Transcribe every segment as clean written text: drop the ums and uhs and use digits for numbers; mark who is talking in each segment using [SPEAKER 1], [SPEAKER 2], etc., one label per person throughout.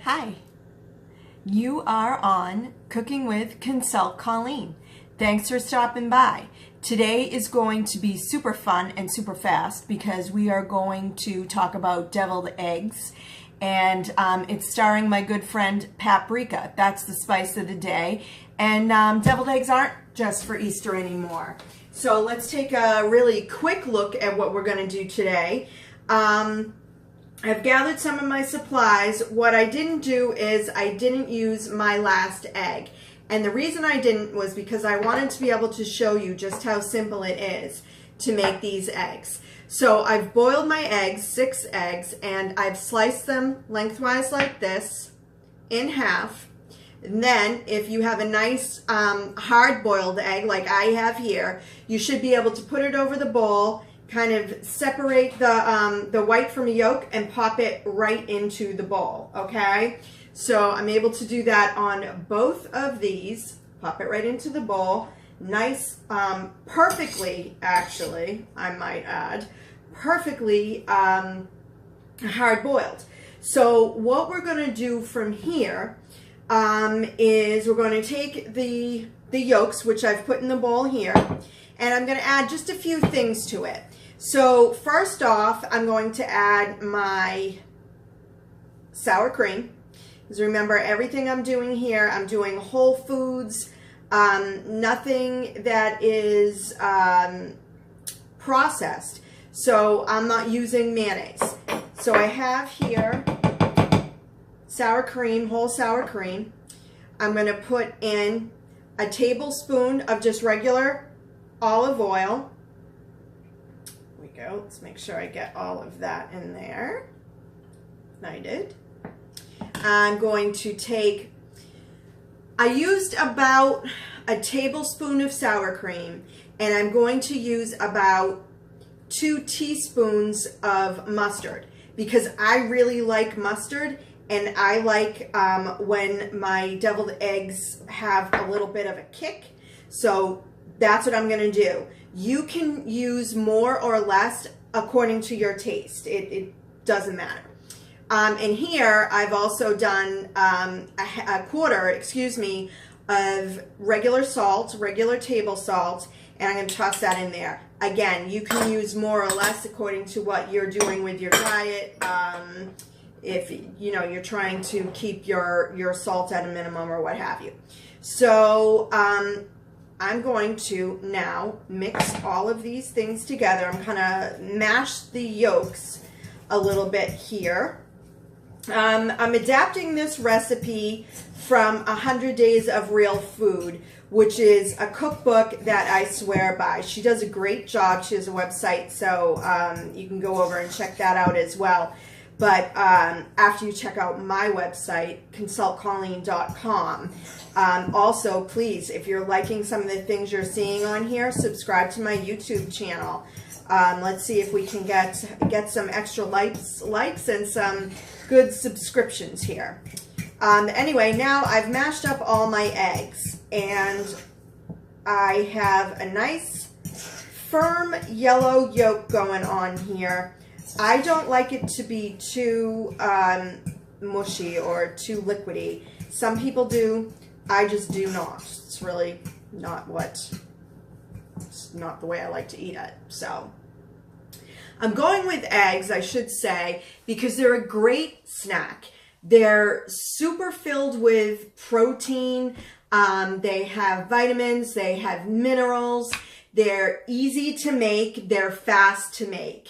[SPEAKER 1] Hi, you are on Cooking with Consult Colleen. Thanks for stopping by. Today is going to be super fun and super fast because we are going to talk about deviled eggs, and it's starring my good friend paprika. That's the spice of the day, and deviled eggs aren't just for Easter anymore. So let's take a really quick look at what we're going to do today. I've gathered some of my supplies. What I didn't do is I didn't use my last egg. And the reason I didn't was because I wanted to be able to show you just how simple it is to make these eggs. So I've boiled my eggs, 6 eggs, and I've sliced them lengthwise like this in half. And then if you have a nice hard-boiled egg like I have here, you should be able to put it over the bowl, kind of separate the white from the yolk and pop it right into the bowl, okay? So I'm able to do that on both of these. Pop it right into the bowl. Nice, perfectly, actually, I might add, perfectly hard-boiled. So what we're going to do from here is we're going to take the yolks, which I've put in the bowl here, and I'm going to add just a few things to it. So first off, I'm going to add my sour cream. Because remember, everything I'm doing here, I'm doing whole foods, nothing that is processed. So I'm not using mayonnaise. So I have here sour cream, whole sour cream. I'm going to put in a tablespoon of just regular olive oil. Go. Let's make sure I get all of that in there. I did. I'm going to take, I used about a tablespoon of sour cream, and I'm going to use about 2 teaspoons of mustard because I really like mustard, and I like when my deviled eggs have a little bit of a kick. So that's what I'm going to do. You can use more or less according to your taste. It doesn't matter. And here I've also done a quarter, of regular salt, regular table salt, and I'm going to toss that in there. Again, you can use more or less according to what you're doing with your diet. If you know you're trying to keep your salt at a minimum or what have you. So I'm going to now mix all of these things together. I'm going to mash the yolks a little bit here. I'm adapting this recipe from 100 Days of Real Food, which is a cookbook that I swear by. She does a great job. She has a website, so you can go over and check that out as well. But after you check out my website, consultcolleen.com, also, please, if you're liking some of the things you're seeing on here, subscribe to my YouTube channel. Let's see if we can get some extra likes and some good subscriptions here. Anyway, now I've mashed up all my eggs, and I have a nice firm yellow yolk going on here. I don't like it to be too mushy or too liquidy. Some people do. I just do not. It's really not it's not the way I like to eat it. So I'm going with eggs, I should say, because they're a great snack. They're super filled with protein. They have vitamins. They have minerals. They're easy to make. They're fast to make.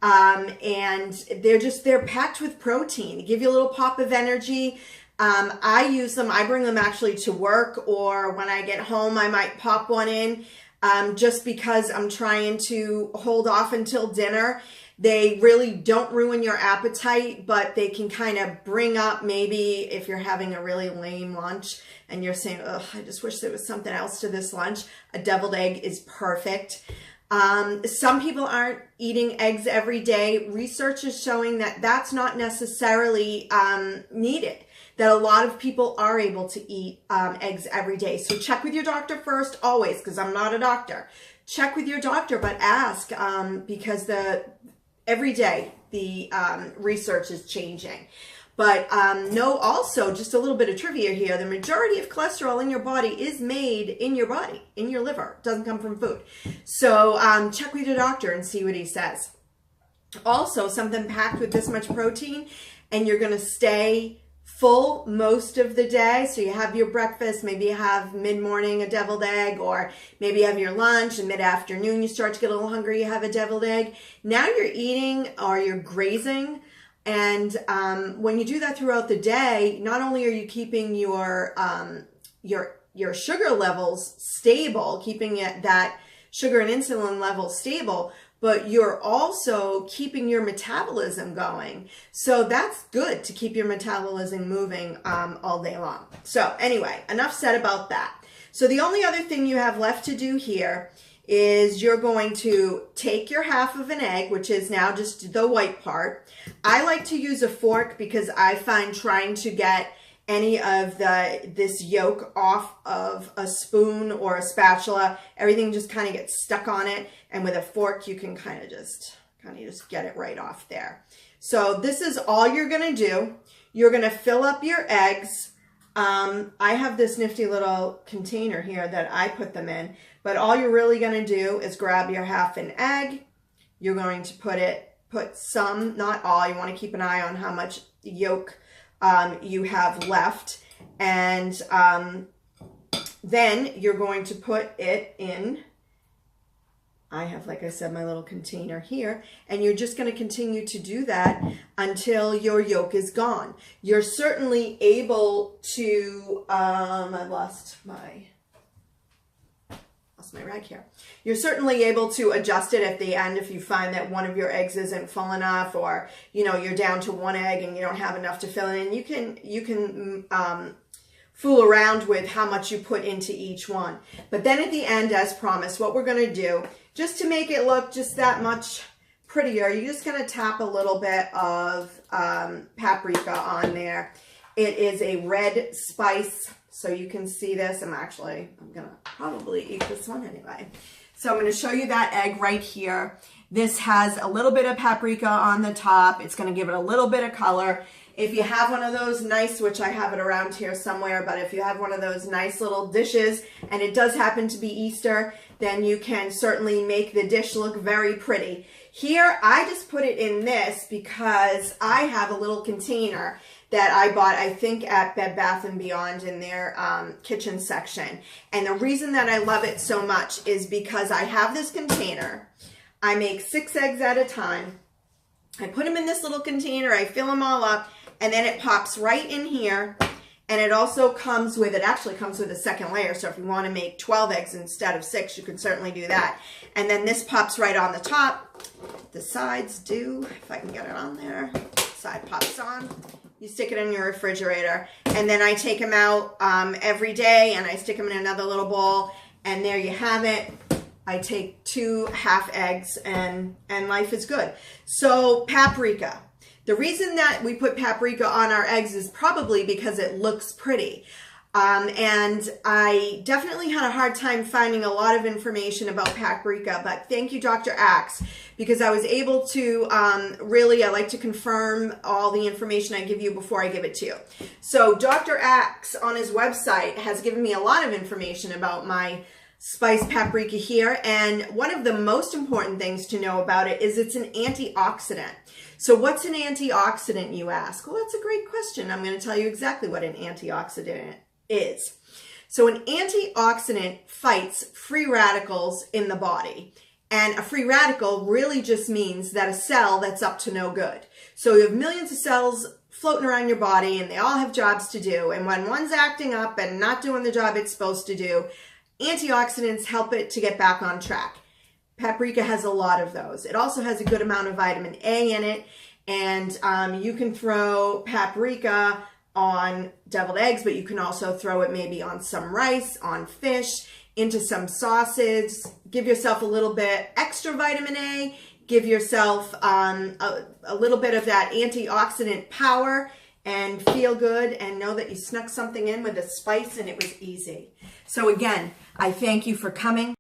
[SPEAKER 1] And they're packed with protein. They give you a little pop of energy. I use them, I bring them actually to work, or when I get home, I might pop one in, just because I'm trying to hold off until dinner. They really don't ruin your appetite, but they can kind of bring up, maybe if you're having a really lame lunch and you're saying, ugh, I just wish there was something else to this lunch. A deviled egg is perfect. Some people aren't eating eggs every day. Research is showing that that's not necessarily needed, that a lot of people are able to eat eggs every day. So check with your doctor first, always, because I'm not a doctor. Check with your doctor, but ask, because every day the research is changing. But know also, just a little bit of trivia here, the majority of cholesterol in your body is made in your body, in your liver. It doesn't come from food. So check with your doctor and see what he says. Also, something packed with this much protein, and you're going to stay full most of the day. So you have your breakfast, maybe you have mid-morning a deviled egg, or maybe you have your lunch, and mid-afternoon you start to get a little hungry, you have a deviled egg. Now you're eating or you're grazing, and when you do that throughout the day, not only are you keeping your sugar levels stable, keeping that sugar and insulin level stable, but you're also keeping your metabolism going. So that's good to keep your metabolism moving all day long. So anyway, enough said about that. So the only other thing you have left to do here is you're going to take your half of an egg, which is now just the white part. I like to use a fork because I find trying to get any of this yolk off of a spoon or a spatula, everything just kind of gets stuck on it. And with a fork, you can kind of just get it right off there. So this is all you're going to do. You're going to fill up your eggs. I have this nifty little container here that I put them in, but all you're really going to do is grab your half an egg. You're going to put some, not all. You want to keep an eye on how much yolk you have left, and then you're going to put it in. I have, like I said, my little container here, and you're just going to continue to do that until your yolk is gone. You're certainly able to, I lost my rag here. You're certainly able to adjust it at the end if you find that one of your eggs isn't full enough, or you're down to one egg and you don't have enough to fill in. You can fool around with how much you put into each one. But then at the end, as promised, what we're going to do, just to make it look just that much prettier, you're just going to tap a little bit of paprika on there. It is a red spice, so you can see this. I'm going to probably eat this one anyway. So I'm going to show you that egg right here. This has a little bit of paprika on the top. It's going to give it a little bit of color. If you have one of those nice, which I have it around here somewhere, but if you have one of those nice little dishes and it does happen to be Easter, then you can certainly make the dish look very pretty. Here, I just put it in this because I have a little container that I bought, I think, at Bed Bath & Beyond in their kitchen section. And the reason that I love it so much is because I have this container. I make 6 eggs at a time. I put them in this little container, I fill them all up, and then it pops right in here. And it also comes with, it actually comes with a second layer. So if you want to make 12 eggs instead of 6, you can certainly do that. And then this pops right on the top. The sides do, if I can get it on there. Side pops on. You stick it in your refrigerator. And then I take them out every day, and I stick them in another little bowl. And there you have it. I take 2 half eggs, and life is good. So paprika. The reason that we put paprika on our eggs is probably because it looks pretty. And I definitely had a hard time finding a lot of information about paprika, but thank you, Dr. Axe, because I was able to really, I like to confirm all the information I give you before I give it to you. So Dr. Axe on his website has given me a lot of information about my spiced paprika here, and one of the most important things to know about it is it's an antioxidant. So what's an antioxidant, you ask? Well, that's a great question. I'm going to tell you exactly what an antioxidant is. So an antioxidant fights free radicals in the body. And a free radical really just means that a cell that's up to no good. So you have millions of cells floating around your body, and they all have jobs to do. And when one's acting up and not doing the job it's supposed to do, antioxidants help it to get back on track. Paprika has a lot of those. It also has a good amount of vitamin A in it, and you can throw paprika on deviled eggs, but you can also throw it maybe on some rice, on fish, into some sauces. Give yourself a little bit extra vitamin A. Give yourself a little bit of that antioxidant power, and feel good and know that you snuck something in with a spice and it was easy. So again, I thank you for coming.